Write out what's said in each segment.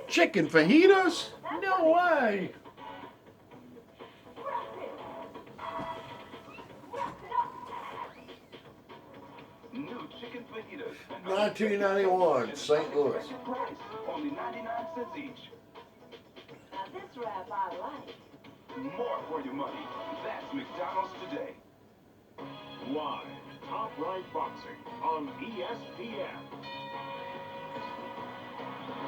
Chicken fajitas? No way. New chicken fajitas. 1991, St. Louis. Only 99 cents each. Now this wrap I like. More for your money. That's McDonald's today. Live, Top Rank Boxing on ESPN.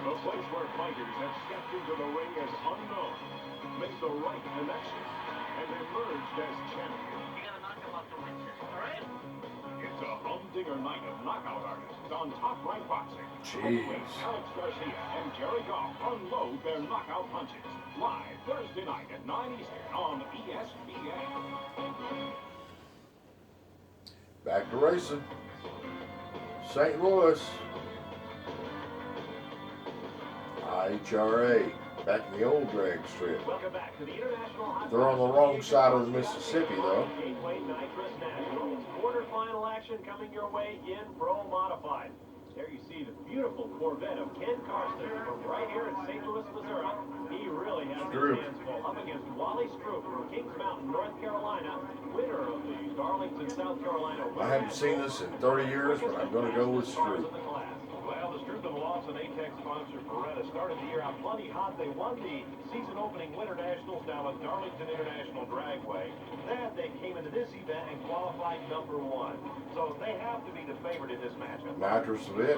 The place where fighters have stepped into the ring as unknown, made the right connection, and emerged as champions. You gotta knock him off the ring, all right? It's a humdinger night of knockout artists on Top Rank Boxing. Jeez. Alex Garcia and Jerry Goff unload their knockout punches. Live Thursday night at 9 Eastern on ESPN. Back to racing. St. Louis. IHRA. Back in the old drag strip. Welcome back to the International. They're on the wrong side of the Mississippi, though. Gateway Nitrous Nationals. Quarterfinal action coming your way in Pro Modified. There you see the beautiful Corvette of Ken Carson from right here in St. Louis, Missouri. He really has his hands full up against Wally Stroop from Kings Mountain, North Carolina, winner of the Darlington, South Carolina. I haven't seen this in 30 years, but I'm going to go with Stroop. Well, the Stroop and Lawson ATEX sponsor Beretta started the year out plenty hot. They won the season-opening Winter Nationals down at Darlington International Dragway. Then they came into this event and qualified #1. So they have to be the favorite in this matchup. Nitrous a bit.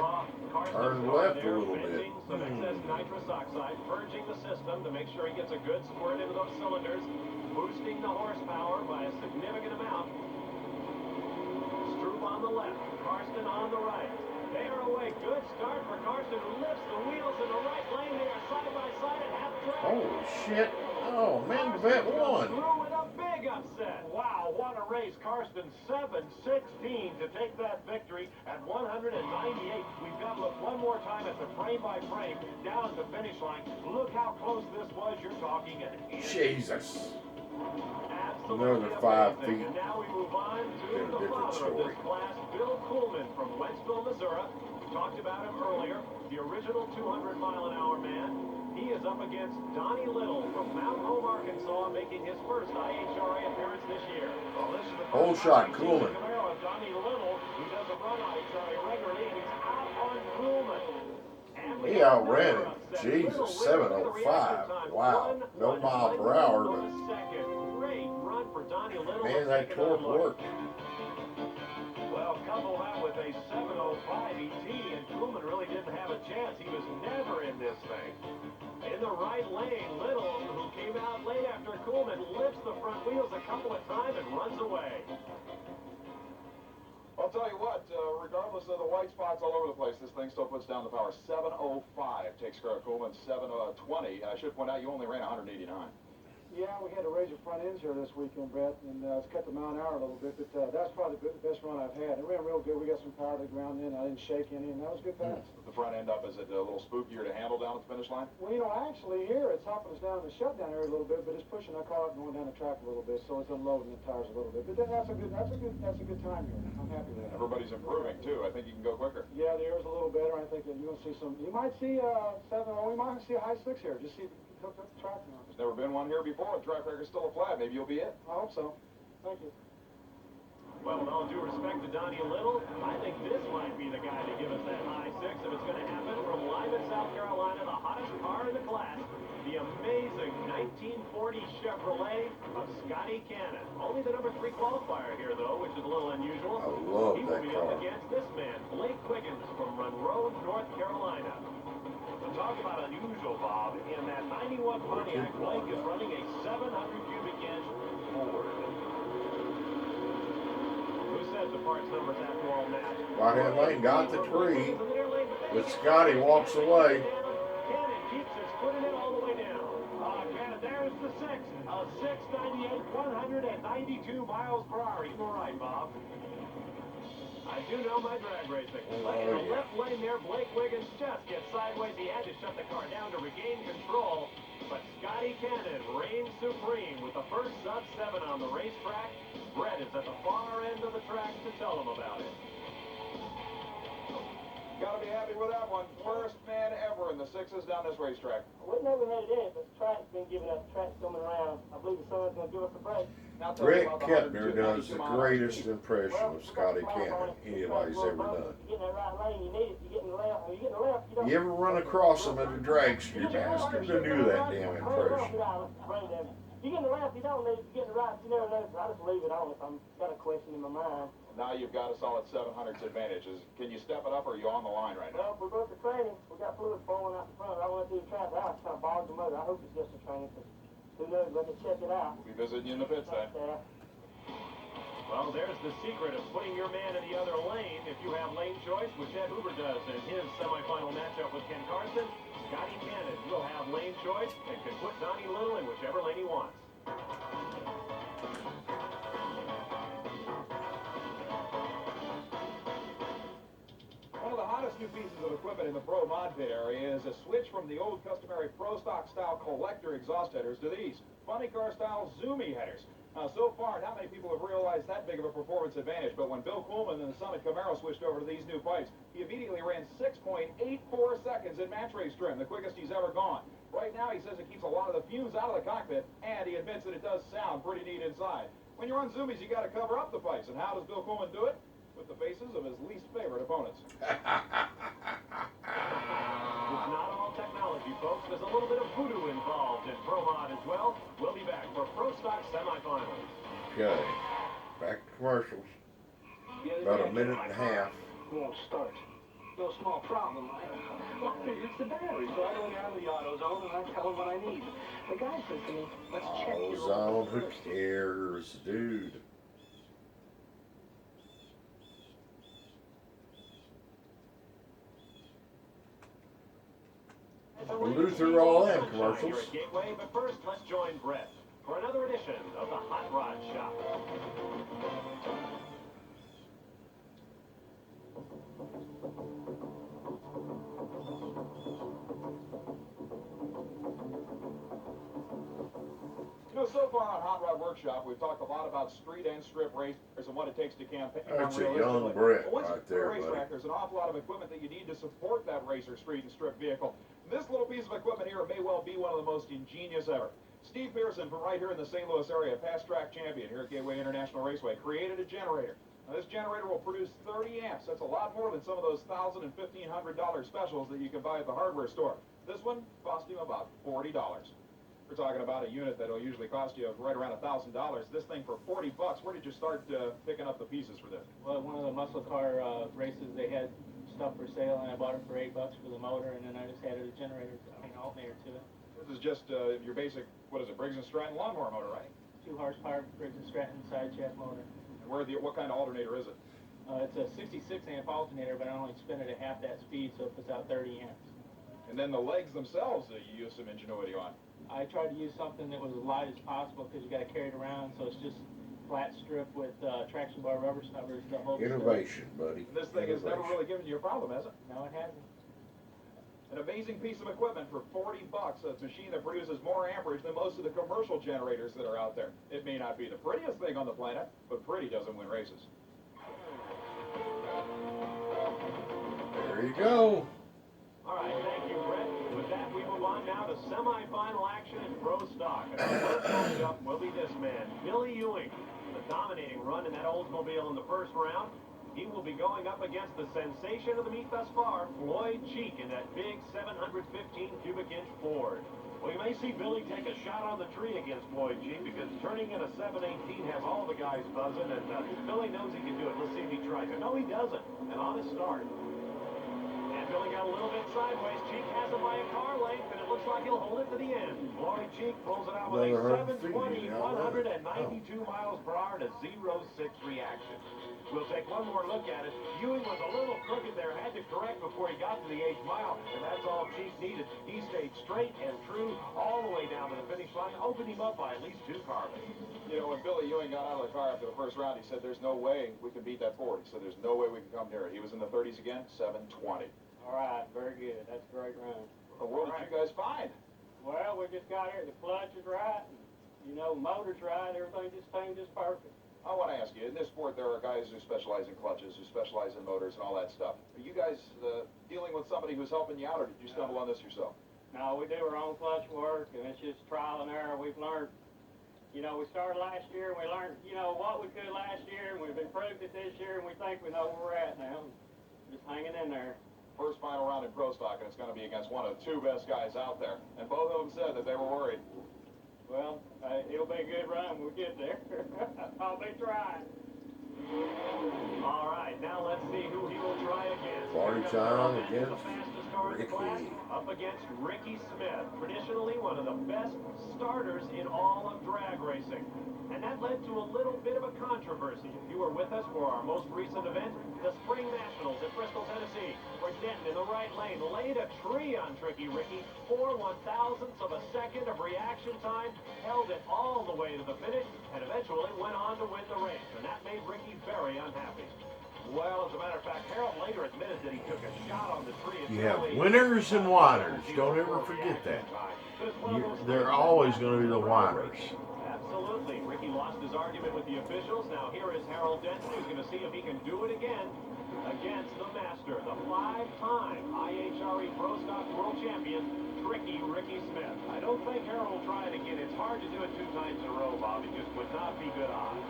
Turned left a little bit. Some excess nitrous oxide, purging the system to make sure he gets a good squirt into those cylinders, boosting the horsepower by a significant amount. Stroop on the left, Karsten on the right. They are away. Good start for Carson, who lifts the wheels in the right lane. They are side by side at half track. Holy shit. Oh, man, the vet won. Through with a big upset. Wow, what a race. Carson 7-16 to take that victory at 198. We've got to look one more time at the frame by frame down at the finish line. Look how close this was. You're talking an inch. Jesus. Another 5 feet. And now we move on to Been a the different father of story. this class, Bill Coolman from Wentzville, Missouri. We talked about him earlier, the original 200-mile-an-hour man. He is up against Donnie Little from Mount Hope, Arkansas, making his first IHRA appearance this year. Well, this is the Whole shot, Coolman. Donnie Little, who doesn't run IHRA regularly, and he's out on Coolman. He outran him. Jesus, 705. Wow. No mile per hour, but man, that torque worked. Well, couple that with a 705 ET, and Coolman really didn't have a chance. He was never in this thing. In the right lane, Little, who came out late after Coolman, lifts the front wheels a couple of times and runs away. I'll tell you what, regardless of the white spots all over the place, this thing still puts down the power. 705 takes care of Coolman. 720. I should point out you only ran 189. Yeah, we had to raise the front ends here this weekend, Brett, and it's cut the mile an hour a little bit, but that's probably the best run I've had. It ran real good. We got some power to the ground in. I didn't shake any, and that was a good pass. The front end up, is it a little spookier to handle down at the finish line? Well, you know, actually here it's helping us down in the shutdown area a little bit, but it's pushing our car up and going down the track a little bit, so it's unloading the tires a little bit. But that's a good time here. I'm happy with that. Everybody's improving too. I think you can go quicker. Yeah, the air's a little better. I think that you're gonna see some. You might see 7. We might see a high 6 here. Just see if you can hook up the track now. There's never been one here before. The track record's still a flat. Maybe you'll be it. I hope so. Thank you. Well, with all due respect to Donnie Little, I think this might be the guy to give us that high 6 if it's going to happen. From Lyman, South Carolina, the hottest car in the class, the amazing 1940 Chevrolet of Scotty Cannon. Only the number 3 qualifier here, though, which is a little unusual. I love he that will be car. up against this man, Blake Quiggins from Monroe, North Carolina. So talk about unusual, Bob. In that 91 Pontiac, Blake is running a 700 cubic inch Ford. Who says the parts numbers after all match? Right-hand lane got the tree, but Scotty walks away. Cannon keeps his foot in it all the way down. Cannon, there's the 6. A 698, 192 miles per hour. You were right, Bob. I do know my drag racing. But in the left lane there, Blake Wiggins just gets sideways. He had to shut the car down to regain control. But Scotty Cannon reigns supreme with the first sub-7 on the racetrack. Brett is at the far end of the track to tell him about it. gotta be happy with that one. First man ever in the sixes down this racetrack. We never had it in, but the track's been giving us tracks coming around. I believe the sun's gonna give us a break. Now tell me Rick about the Kettner 192 does the mile an hour greatest speed. impression of Scotty Cannon anybody's ever done. You get in that right lane, you need it. You get in the left. When you get in the left, you don't. You ever run across him at a drag strip? Ask him to do that damn impression. You get in the left, you don't need it. You get in the right, you never notice. I just leave it on if I've got a question in my mind. Now you've got a solid 700s advantages. Can you step it up, or are you on the line right now? Well, we broke the training. We got fluid flowing out the front. I went through the trap out. It's kind of bogged the motor. I hope it's just a training, because who knows? Let me check it out. We'll be visiting you in the pits then. Well, there's the secret of putting your man in the other lane if you have lane choice, which Ed Hoover does in his semifinal matchup with Ken Carson. Scotty Cannon will have lane choice and can put Donnie Little in whichever lane he wants. One of the hottest new pieces of equipment in the Pro Mod Pit area is a switch from the old customary Pro Stock style collector exhaust headers to these funny car style Zoomy headers. Now, so far, not many people have realized that big of a performance advantage, but when Bill Coolman and the Summit Camaro switched over to these new pipes, he immediately ran 6.84 seconds in match race trim, the quickest he's ever gone. Right now, he says it keeps a lot of the fumes out of the cockpit, and he admits that it does sound pretty neat inside. When you run Zoomies, you got to cover up the pipes, and how does Bill Coolman do it? With the faces of his least favorite opponents. It's not all technology, folks. There's a little bit of voodoo involved in Pro Mod as well. We'll be back for Pro Stock semifinals. Okay, back to commercials. About a minute and a half. Won't start. No small problem. Well, it's the battery, so I go down to the AutoZone and I tell them what I need. The guy says to me, let's check your AutoZone, who first. cares, dude? We'll do through all them commercials. Here at Gateway, but first, let's join Brett for another edition of the Hot Rod Shop. You know, so far on Hot Rod Workshop, we've talked a lot about street and strip racers and what it takes to campaign. That's a young Brett But once right you're there, a racetrack, buddy. there's an awful lot of equipment that you need to support that racer street and strip vehicle. This little piece of equipment here may well be one of the most ingenious ever. Steve Pearson, from right here in the St. Louis area, past track champion here at Gateway International Raceway, created a generator. Now, this generator will produce 30 amps. That's a lot more than some of those $1,000 and $1,500 specials that you can buy at the hardware store. This one cost him about $40. We're talking about a unit that'll usually cost you right around $1,000. This thing for 40 bucks. Where did you start picking up the pieces for this? Well, one of the muscle car races, they had stuff for sale, and I bought it for $8 for the motor, and then I just added a generator, alternator to it. This is just your basic, what is it, Briggs & Stratton lawnmower motor, right? 2 horsepower Briggs & Stratton side shaft motor. And what kind of alternator is it? It's a 66 amp alternator, but I only spin it at half that speed, so it puts out 30 amps. And then the legs themselves, you use some ingenuity on. I tried to use something that was as light as possible because you got to carry it around, so it's just flat strip with traction bar rubber snubbers to hold the Innovation, buddy. And this thing has never really given you a problem, has it? No, it hasn't. An amazing piece of equipment for 40 bucks. A machine that produces more amperage than most of the commercial generators that are out there. It may not be the prettiest thing on the planet, but pretty doesn't win races. There you go. All right, thank you, Brett. With that, we move on now to semifinal action in Pro Stock. And our first matchup will be this man, Billy Ewing. The dominating run in that Oldsmobile in the first round. He will be going up against the sensation of the meet thus far, Floyd Cheek, in that big 715 cubic inch Ford. Well, you may see Billy take a shot on the tree against Floyd Cheek because turning in a 718 has all the guys buzzing, and Billy knows he can do it. Let's see if he tries it. No, he doesn't. And on his start. And Billy got a little bit sideways. Cheek has it by a car length, and it looks like he'll hold it to the end. Floyd Cheek pulls it out with a 720, 192 miles per hour to 0.6 reaction. We'll take one more look at it. Ewing was a little crooked there, had to correct before he got to the 8th mile, and that's all Cheek needed. He stayed straight and true all the way down to the finish line, opened him up by at least 2 car lengths. You know, when Billy Ewing got out of the car after the first round, he said, there's no way we can beat that Ford. He said, there's no way we can come near it. He was in the 30s again, 720. All right, very good. That's a great run. What did you guys find? Well, we just got here. The clutch is right, and, motor's right. Everything just seemed just perfect. I want to ask you, in this sport there are guys who specialize in clutches, who specialize in motors and all that stuff. Are you guys dealing with somebody who's helping you out, or did you stumble on this yourself? No, we do our own clutch work, and it's just trial and error. We've learned, you know, we started last year, and we learned, you know, what we could last year, and we've improved it this year, and we think we know where we're at now. Just hanging in there. First final round in Pro Stock, and it's going to be against one of the two best guys out there. And both of them said that they were worried. Well, it'll be a good run when we get there. I'll be trying. All right, now let's see who he will try against. Party time against The fastest car in the class, Ricky. up against Ricky Smith, traditionally one of the best starters in all of drag racing. And that led to a little bit of a controversy. If you were with us for our most recent event, the Spring Nationals at Bristol, Tennessee, where Denton in the right lane laid a tree on Tricky Ricky, 4/1000ths of a second of reaction time, held it all the way to the finish, and eventually went on to win the race. And that made Ricky very unhappy. Well, as a matter of fact, Harold later admitted that he took a shot on the tree. You have winners and whiners. Don't ever forget that. They're always going to be the whiners. Absolutely. Ricky lost his argument with the officials. Now here is Harold Denton, who's going to see if he can do it again against the master, the 5-time IHRA Pro Stock World Champion, Ricky Smith. I don't think Harold will try it again. It's hard to do it 2 times in a row, Bob. It just would not be good odds.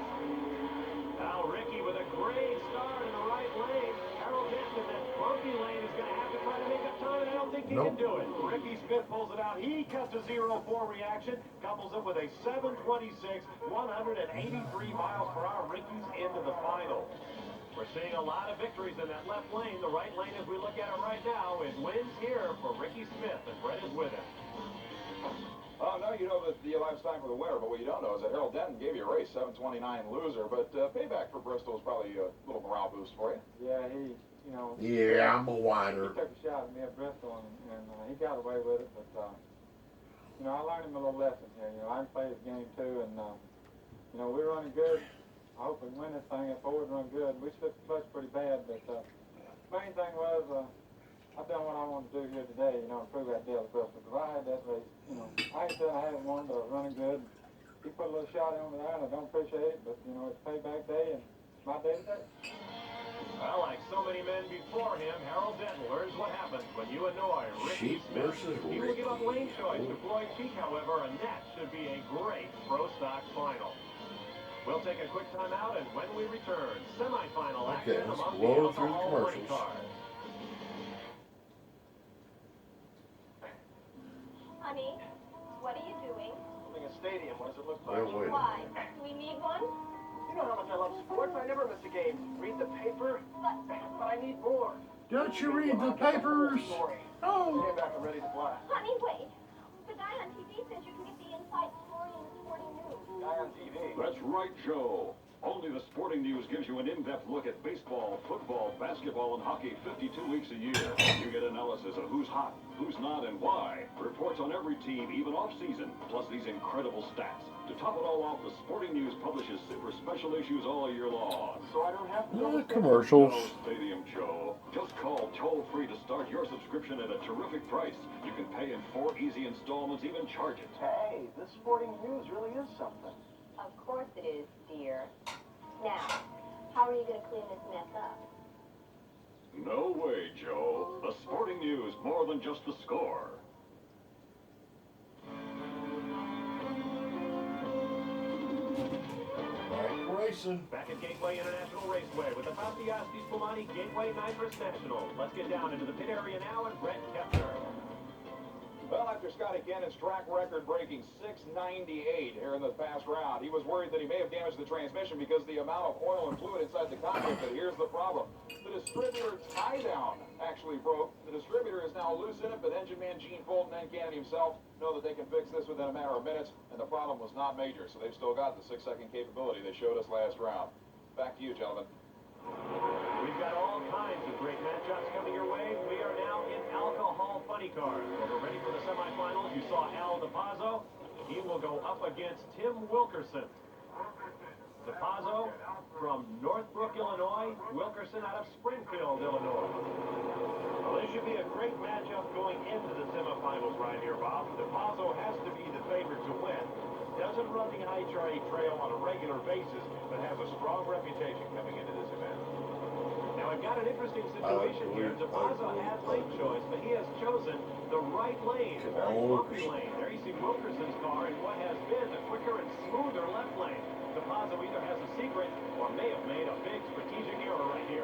Now Ricky with a great start in the right lane. Harold Denton in that bumpy lane is going to have to try to make up time, and I don't think he can do it. Ricky Smith pulls it out. He cuts a 0-4 reaction, couples it with a 726, 183 miles per hour. Ricky's into the final. We're seeing a lot of victories in that left lane. The right lane, as we look at it right now, it wins here for Ricky Smith, and Brett is with him. Oh, no, you know that you'll have time for the winner, but what you don't know is that Harold Denton gave you a race, 729 loser, but payback for Bristol is probably a little morale boost for you. Yeah, he, you know. Yeah, I'm a He whiner. took a shot at me at Bristol, and he got away with it, but, you know, I learned him a little lesson here. You know, I can play his game too, and, you know, we're running good. I hope we win this thing. If Ford run good, we slipped the clutch pretty bad, but main thing was I've done what I wanted to do here today, you know, improve that deal at Bristol. Because I had that race, you know, I ain't saying I hadn't won, but I was running good. He put a little shot on me there, and I don't appreciate it, but, you know, it's payback day, and it's my day today. Well, like so many men before him, Harold Denton learns what happens when you annoy Ricky Sheep Smith. versus He will give up Ricky. lane choice to Floyd Cheek, however, and that should be a great Pro Stock final. We'll take a quick timeout, and when we return, semifinal Okay, action let's among blow the through the alcohol money commercials. cars. Honey, what are you doing? Building a stadium. What does it look Wait, like? wait. Why? Do we need one? You know how much I love sports. I never miss a game. Read the paper, but I need more. Don't you read the papers? Story. Oh. Came back and ready to blast. Honey, wait. The guy on TV says you can get the inside story in the sporting news. Guy on TV. That's right, Joe. Only the Sporting News gives you an in-depth look at baseball, football, basketball, and hockey 52 weeks a year. You get analysis of who's hot, who's not, and why. Reports on every team, even off-season, plus these incredible stats. To top it all off, the Sporting News publishes super special issues all year long. So I don't have to go to Commercials. No Stadium Joe. Just call toll-free to start your subscription at a terrific price. You can pay in 4 easy installments, even charge it. Hey, this Sporting News really is something. Of course it is, dear. Now, how are you going to clean this mess up? No way, Joe. The Sporting News, more than just the score. Back racing. Back at Gateway International Raceway with the Papiasti Spumani Gateway Nitrous National. Let's get down into the pit area now and Brett Kepner. Well, after Scotty Cannon's track record-breaking 698 here in the past round, he was worried that he may have damaged the transmission because of the amount of oil and fluid inside the cockpit. But here's the problem. The distributor tie-down actually broke. The distributor is now loose in it, but engine man Gene Fulton and Cannon himself know that they can fix this within a matter of minutes, and the problem was not major. So they've still got the 6-second capability they showed us last round. Back to you, gentlemen. We've got all kinds of great matchups coming your way. We are now in alcohol funny cars. Well, we're ready for the semifinals. You saw Al DePazzo. He will go up against Tim Wilkerson. DePazzo from Northbrook, Illinois. Wilkerson out of Springfield, Illinois. Well, this should be a great matchup going into the semifinals right here, Bob. DePazzo has to be the favorite to win. Does doesn't run the IHRA trail on a regular basis, but has a strong reputation coming into this event. Now, I've got an interesting situation here. DePazzo had lane choice, but he has chosen the right lane, a very bumpy lane. There you see Wilkerson's car in what has been the quicker and smoother left lane. DePazzo either has a secret or may have made a big strategic error right here.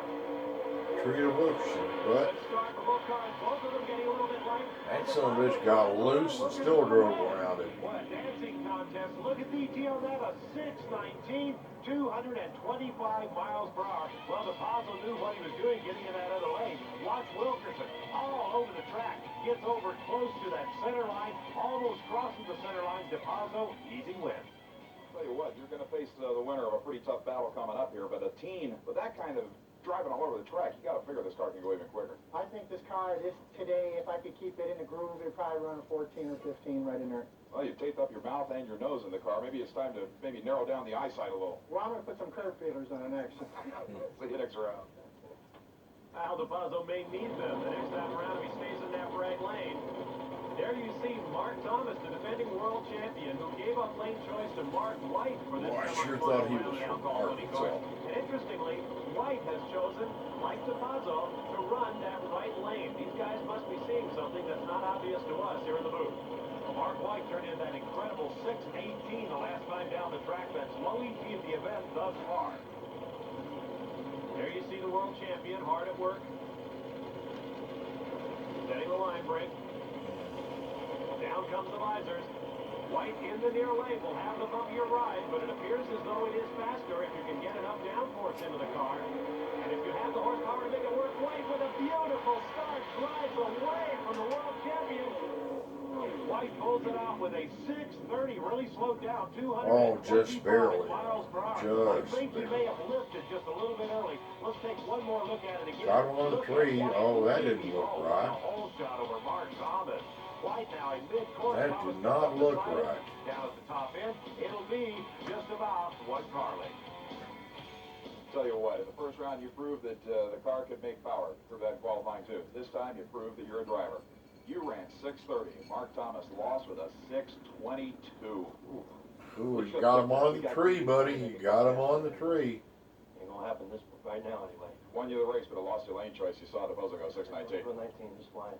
Tree of Wilkerson, but Good start for both cars, both of them getting a little bit light. that son of a bitch got loose and still drove around it. What a dancing contest. Look at the ET on that, a 619, 225 miles per hour. Well, DePazzo knew what he was doing getting in that other lane. Watch Wilkerson all over the track. Gets over close to that center line, almost crosses the center line. DePazzo, easy win. Tell you what, you're going to face the winner of a pretty tough battle coming up here, but a team with that kind of driving all over the track, you got to figure this car can go even quicker. I think this car, today, if I could keep it in the groove, it'd probably run a 14 or 15 right in there. Well, you've taped up your mouth and your nose in the car. Maybe it's time to narrow down the eyesight a little. Well, I'm going to put some curb feelers on it next. See you next round. Al DePazzo may need them the next time around if he stays in that right lane. There you see Mark Thomas, the defending world champion, who gave up lane choice to Mark White for this I sure thought he was round from Arkansas. And interestingly, White has chosen, like DePazzo, to run that right lane. These guys must be seeing something that's not obvious to us here in the booth. Well, Mark White turned in that incredible 6:18 the last time down the track. That's low ET in the event thus far. There you see the world champion hard at work. Setting the line brake. Down comes the visors. White in the near lane will have the bumpier ride, but it appears as though it is faster if you can get enough downforce into the car. And if you have the horsepower to make it work, White with a beautiful start drives away from the world champion. White pulls it off with a 6:30, really slowed down, 225 miles per hour. I think he may have lifted just a little bit early. Let's take one more look at it again. Got him on the tree. Oh, that didn't look right. A whole shot over Mark Thomas. White now in mid-course. That did not look right. Down at the top end, it'll be just about one car length. Tell you what, in the first round you proved that the car could make power. Proved that in qualifying too. This time you proved that you're a driver. You ran 6:30. Mark Thomas lost with a 6:22. Ooh, you got him on the tree, buddy. You got him on the tree. Ain't gonna happen this right now anyway. Won you the race, but it lost your lane choice. You saw DePazzo go 6:19. 19 just fine.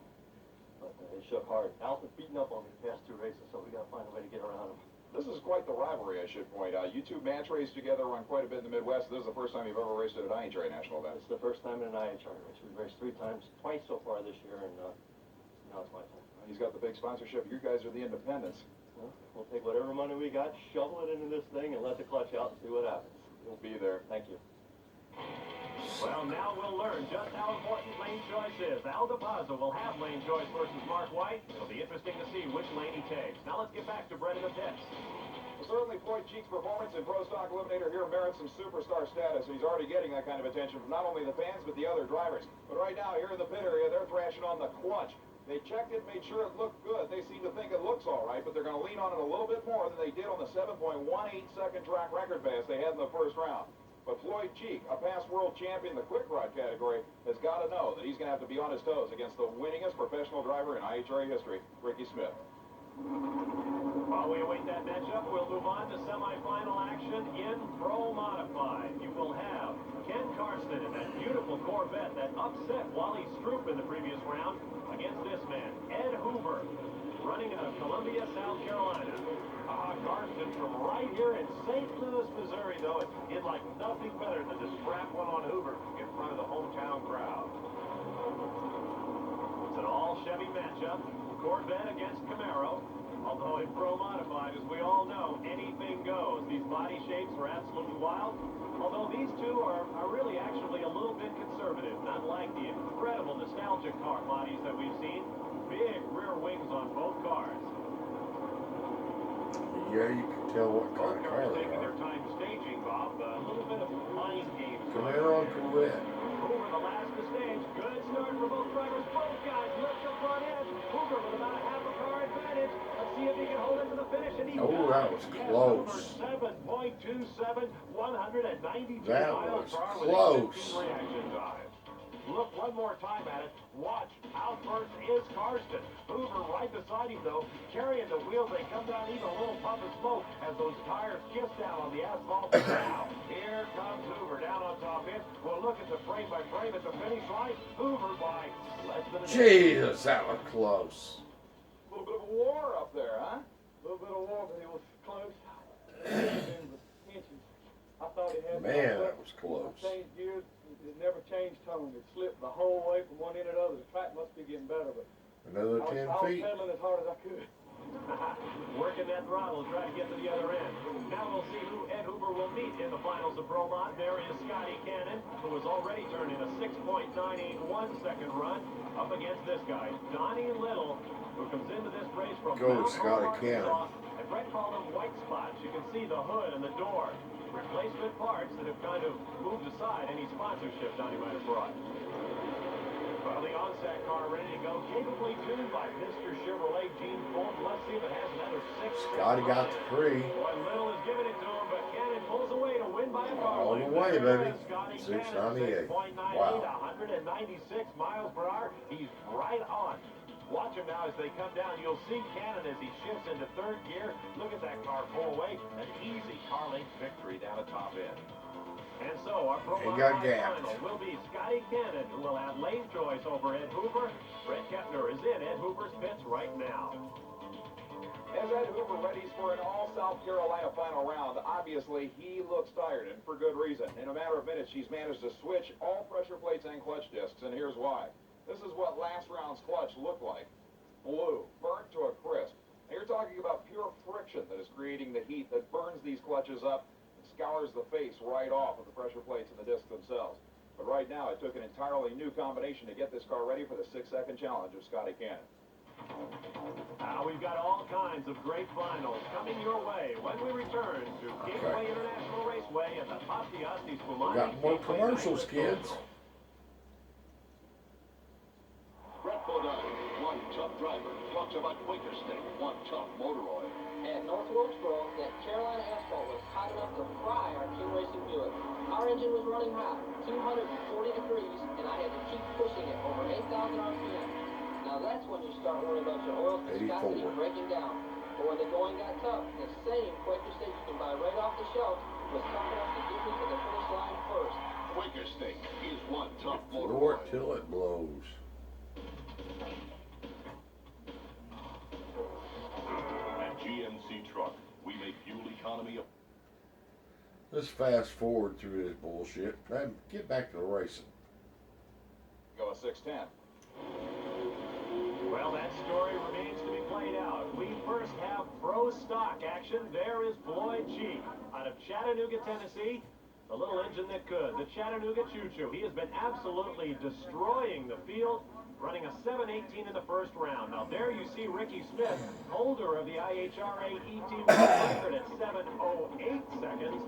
But it shook hard. Al's been beating up on me the past two races, so we gotta find a way to get around him. This is quite the rivalry, I should point out. You two match raced together, run quite a bit in the Midwest. This is the first time you've ever raced at an IHRA national event. It's the first time in an IHRA race. We've raced twice so far this year, and now it's my time. He's got the big sponsorship. You guys are the independents. Well, we'll take whatever money we got, shovel it into this thing, and let the clutch out and see what happens. You'll be there. Thank you. Well, now we'll learn just how important lane choice is. Al DePazzo will have lane choice versus Mark White. It'll be interesting to see which lane he takes. Now let's get back to Brett in the pits. Well, certainly Floyd Cheek's performance in Pro Stock Eliminator here merits some superstar status. He's already getting that kind of attention from not only the fans, but the other drivers. But right now, here in the pit area, they're thrashing on the clutch. They checked it, made sure it looked good. They seem to think it looks all right, but they're going to lean on it a little bit more than they did on the 7.18 second track record pass they had in the first round. But Floyd Cheek, a past world champion in the quick rod category, has got to know that he's going to have to be on his toes against the winningest professional driver in IHRA history, Ricky Smith. While we await that matchup, we'll move on to semifinal action in Pro Modified. You will have Ken Karsten in that beautiful Corvette that upset Wally Stroop in the previous round against this man, Ed Hoover, running out of Columbia, South Carolina. Karsten from right here in St. Louis, Missouri, though, he'd like nothing better than to strap one on Hoover in front of the hometown crowd. It's an all-Chevy matchup. Corvette against Camaro. Although in Pro Modified, as we all know, anything goes. These body shapes are absolutely wild. Although these two are really actually a little bit conservative, not like the incredible nostalgic car bodies that we've seen. Big rear wings on both cars. Yeah, you can tell what kind of car Cars they taking are. their time staging, Bob. A little bit of mind games. Camaro and Corvette. Hoover the last to stage. Good start for both drivers. Both guys lift the front end. Hoover with about a half a car advantage. Let's see if he can hold it to the finish. And he Oh, does. that was close. 7.27, 192 That miles was per hour close. with a 15 reaction time. Look one more time at it. Watch. Out first is Karsten. Hoover right beside him, though, carrying the wheels. They come down even a little puff of smoke as those tires kiss down on the asphalt. Now, here comes Hoover down on top end. We'll look at the frame by frame at the finish line. Hoover by less than a Jesus, that was close. A little bit of a war up there, huh? A little bit of war, but it was close. Inches. I thought it had. Man, that was close. Changed gears. It never changed tone. It slipped the whole way from one end to the other. The track must be getting better, but Another 10 I was feet. pedaling as hard as I could. Working that throttle, trying to get to the other end. Now we'll see who Ed Hoover will meet in the finals of Bromont. There is Scotty Cannon, who has already turned in a 6.981 second run, up against this guy, Donnie Little, who comes into this race from Go, Mount Scotty Hope, Cannon. Arkansas. And Brett called them white spots. You can see the hood and the door. Replacement parts that have kind of moved aside any sponsorship Donnie might have brought. Well, the onset car ready to go, capably tuned by Mr. Chevrolet Gene Ford. Let's see if it has another 6. Scotty got the 3. Boy, Little is giving it to him, but Cannon pulls away to win by a car All the length. way, There baby. is Scotty 698. Cannon, 6.98, Wow. 196 miles per hour. He's right on. Watch him now as they come down. You'll see Cannon as he shifts into third gear. Look at that car pull away. An easy car length victory down at top end. And so our Pro got gapped. final will be Scotty Cannon, who will have lane choice over Ed Hoover. Brett Kepner is in Ed Hoover's pits right now. As Ed Hoover readies for an all-South Carolina final round, obviously he looks tired, and for good reason. In a matter of minutes, she's managed to switch all pressure plates and clutch discs, and here's why. This is what last round's clutch looked like. Blue, burnt to a crisp. Now you're talking about pure friction that is creating the heat that burns these clutches up and scours the face right off of the pressure plates and the discs themselves. But right now, it took an entirely new combination to get this car ready for the 6-second challenge of Scotty Cannon. We've got all kinds of great finals coming your way when we return to Gateway International Raceway at the Papiasti Spumani. Got more commercials, kids. Brett Bodine, one tough driver, talks about Quaker Steak, one tough motor oil. At North Wilkesboro, that Carolina asphalt was hot enough to fry our King Racing Buick. Our engine was running hot, 240 degrees, and I had to keep pushing it over 8,000 RPM. Now that's when you start worrying about your oil viscosity breaking down. But when the going got tough, the same Quaker Steak you can buy right off the shelf was tough enough to get me to the finish line first. Quaker Steak is one tough motor Roar oil. till it blows. At GMC Truck, we make fuel economy of... Let's fast forward through this bullshit. And get back to the racing. Go a 610. Well, that story remains to be played out. We first have pro stock action. There is Floyd Cheek out of Chattanooga, Tennessee. The little engine that could. The Chattanooga Choo-Choo. He has been absolutely destroying the field, running a 7:18 in the first round. Now there you see Ricky Smith, holder of the IHRA ET1 record at 7:08 seconds.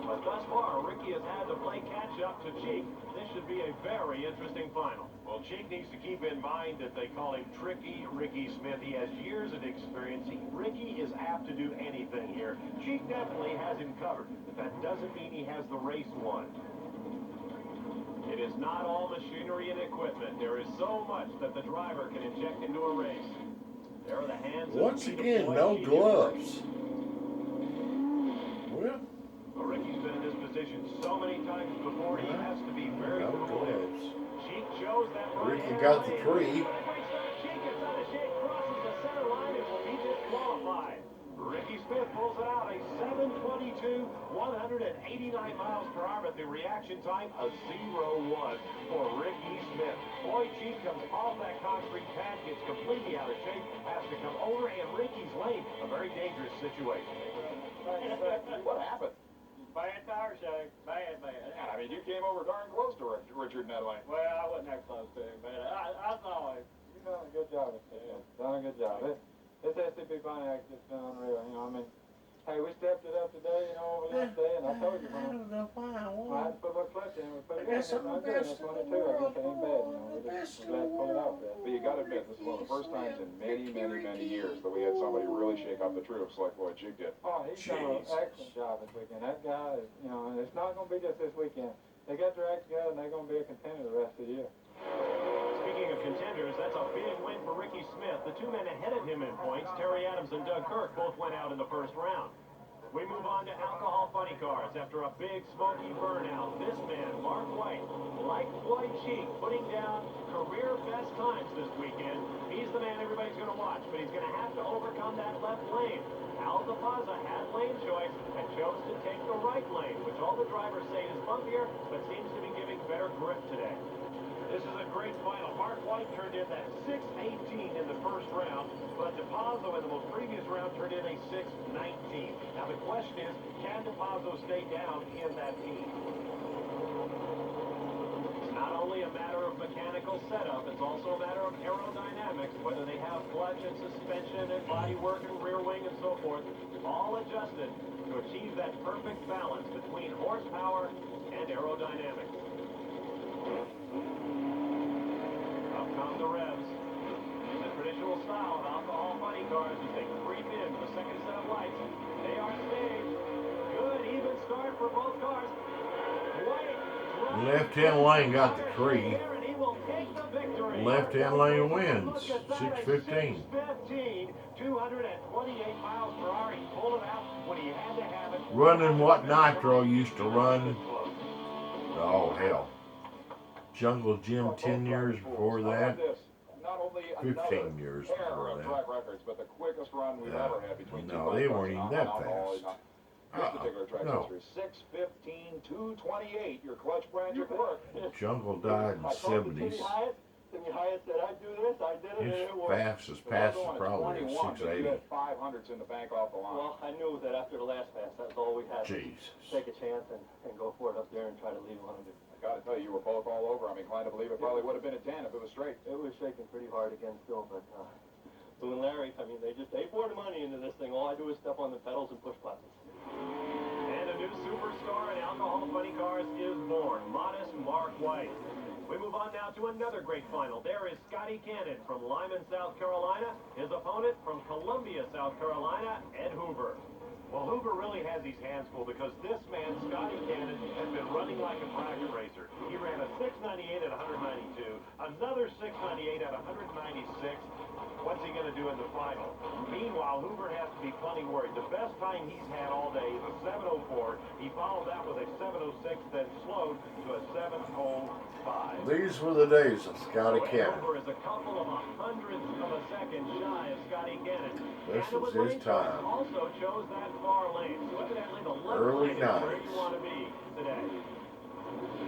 But thus far, Ricky has had to play catch-up to Cheek. This should be a very interesting final. Well, Cheek needs to keep in mind that they call him Tricky Ricky Smith. He has years of experience. Ricky is apt to do anything here. Cheek definitely has him covered, but that doesn't mean he has the race won. It is not all machinery and equipment. There is so much that the driver can inject into a race. There are the hands. Once again, no gloves. Well, Ricky's been in this position so many times before, he has to be very no familiar. gloves. Cheek chose that Ricky got the 3. Cheek gets out of shape, crosses the center line, and will be disqualified. Ricky Smith pulls it out, a 7:22, 189 miles per hour, but the reaction time, a 0:1 for Ricky Smith. Boy, Cheek comes off that concrete pad, gets completely out of shape, has to come over, and Ricky's lane, a very dangerous situation. What happened? Bad tire shake. Bad. I mean, you came over darn close to Richard in that lane. Well, I wasn't that close to him, but I saw him. You've done a good job, done a good job. This SCP Pontiac just been unreal, you know, I mean, hey, we stepped it up today, you know, over yesterday, and I told you, I don't know why I I had won. to put a little clutch in, we put it in, That's it's the not good, best it's in the 22, I world, guess it ain't bad, you know, the we're best just in glad the to pull it world. off there. But you got to admit, this is one of the first times in many, many years that we had somebody really shake up the troops like Floyd Cheek did. Oh, he's done an Jesus. excellent job this weekend. That guy is, you know, and it's not going to be just this weekend. they got their act together and they're going to be a contender the rest of the year. Speaking of contenders, that's a big win for Ricky Smith. The two men ahead of him in points, Terry Adams and Doug Kirk, both went out in the first round. We move on to alcohol funny cars. After a big smoky burnout, this man, Mark White, like Floyd Cheek, putting down career best times this weekend. He's the man everybody's going to watch, but he's going to have to overcome that left lane. Al DePazza had lane choice and chose to take the right lane, which all the drivers say is bumpier, but seems to be giving better grip today. This is a great final. Mark White turned in that 6:18 in the first round, but DePazzo in the most previous round turned in a 6:19. Now the question is, can DePazzo stay down in that team? It's not only a matter of mechanical setup, it's also a matter of aerodynamics, whether they have clutch and suspension and bodywork and rear wing and so forth, all adjusted to achieve that perfect balance between horsepower and aerodynamics. Come the revs. In the traditional style of alcohol funny cars, as they creep in the second set of lights, they are staged. Good, even start for both cars. Left-hand lane got the tree. Left-hand lane wins. 6:15. 228 miles per hour. He pulled it out when he had to have it. Running what Nitro used to run. Oh, hell. Jungle Jim 10 years before that. 15 years before that. Track records, but the quickest run we've ever had between no, they weren't even that fast. This particular track history, 6:15, 2:28. Your clutch branch at work. Jungle died in the 70s. His fastest pass is probably 680. You had 500s in the bank off the line. Well, I knew that after the last pass, that was all we had. Jesus. Take a chance and go for it up there and try to leave 100. I got to tell you, you were both all over. I'm inclined to believe it probably would have been a 10 if it was straight. It was shaking pretty hard again still, but Lou and Larry, I mean, they poured money into this thing. All I do is step on the pedals and push buttons. And a new superstar in alcohol funny cars is born, modest Mark White. We move on now to another great final. There is Scotty Cannon from Lyman, South Carolina. His opponent from Columbia, South Carolina, Ed Hoover. Well, Hoover really has his hands full because this man, Scotty Cannon, has been running like a bracket racer. He ran a 698 at 192, another 698 at 196. What's he going to do in the final? Meanwhile, Hoover has to be plenty worried. The best time he's had all day is a 7:04. He followed that with a 7:06, then slowed to a 7:05. These were the days of Scotty Cannon. Hoover is a couple of hundredths of a second shy of Scotty Cannon. This was his time. Also chose that far lane. So evidently the left Early lane is where 90s. you want to be today.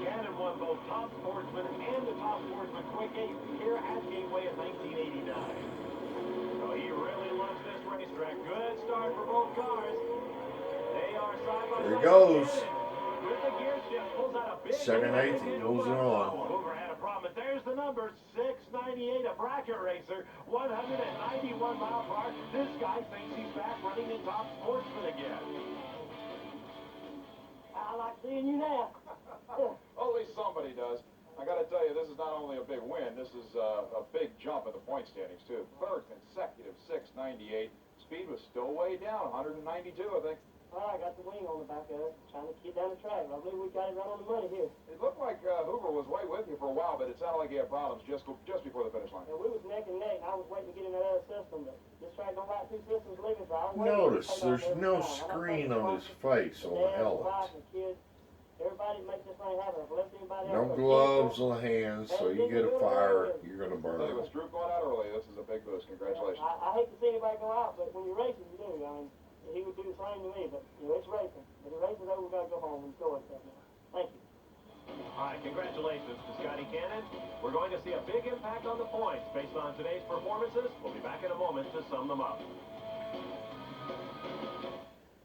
Cannon won both Top Sportsman and the Top Sportsman Quick 8 here at Gateway in 1989. So he really loves this racetrack. Good start for both cars. They are side by side. There he goes. With the gear shift, pulls out a big Second eighth, he pulls it on. Hoover had a problem, but there's the number, 698, a bracket racer, 191 mile per hour. This guy thinks he's back running in Top Sportsman again. I like seeing you now. Well, at least somebody does. I got to tell you, this is not only a big win, this is a big jump in the point standings, too. Third consecutive 698. Speed was still way down, 192, I think. Well, I got the wing on the back of it, trying to get down the track. I believe we got it right on the money here. It looked like Hoover was way with you for a while, but it sounded like he had problems just before the finish line. And we was neck and neck. I was waiting to get in that other system, but this track don't like two systems leaving, so I was waiting. Notice there's no screen on his face on the helmet. Everybody make this thing happen. If let anybody No gloves on the hands, so you get a fire, you're going to I'll tell you, burn. with Stroop going out early, this is a big boost. Congratulations. I hate to see anybody go out, but when you're racing, you do. I mean, he would do the same to me, but you know, it's racing. If the race is over, we got to go home and enjoy it now. Thank you. All right, congratulations to Scotty Cannon. We're going to see a big impact on the points based on today's performances. We'll be back in a moment to sum them up.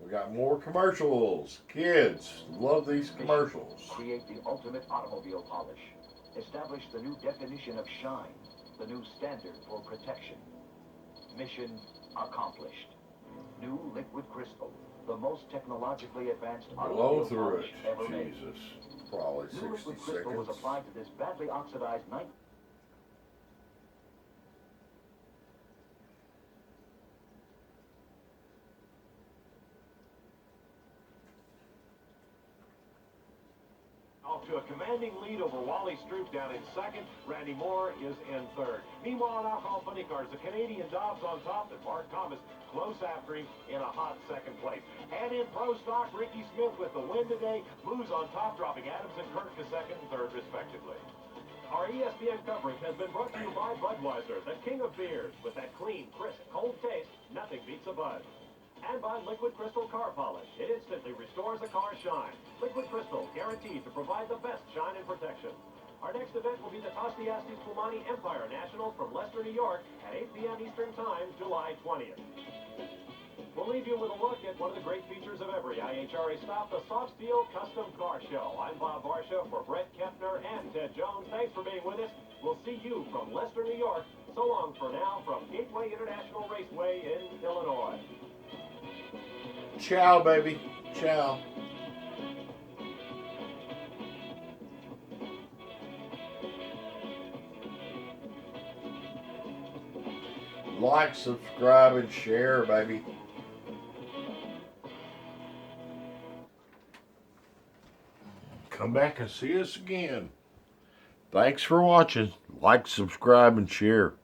We got more commercials. Kids love these commercials. Create the ultimate automobile polish. Establish the new definition of shine, the new standard for protection. Mission accomplished. New liquid crystal, the most technologically advanced Blow automobile through it. polish ever made. Jesus. Probably New 60 liquid crystal was seconds. applied to this badly oxidized night. to a commanding lead over Wally Stroop down in second. Randy Moore is in third. Meanwhile, in Alcohol Funny Cars, the Canadian Dobbs on top and Mark Thomas close after him in a hot second place. And in Pro Stock, Ricky Smith with the win today moves on top, dropping Adams and Kirk to second and third, respectively. Our ESPN coverage has been brought to you by Budweiser, the king of beers. With that clean, crisp, cold taste, nothing beats a Bud. And by Liquid Crystal Car Polish. It instantly restores a car's shine. Liquid Crystal, guaranteed to provide the best shine and protection. Our next event will be the Tostiastis Pulmani Empire Nationals from Leicester, New York at 8 p.m. Eastern Time, July 20th. We'll leave you with a look at one of the great features of every IHRA stop, the Soft Steel Custom Car Show. I'm Bob Barsha for Brett Kempner and Ted Jones. Thanks for being with us. We'll see you from Leicester, New York. So long for now from Gateway International Raceway in Illinois. Ciao, baby. Ciao. Like, subscribe, and share, baby. Come back and see us again. Thanks for watching. Like, subscribe, and share.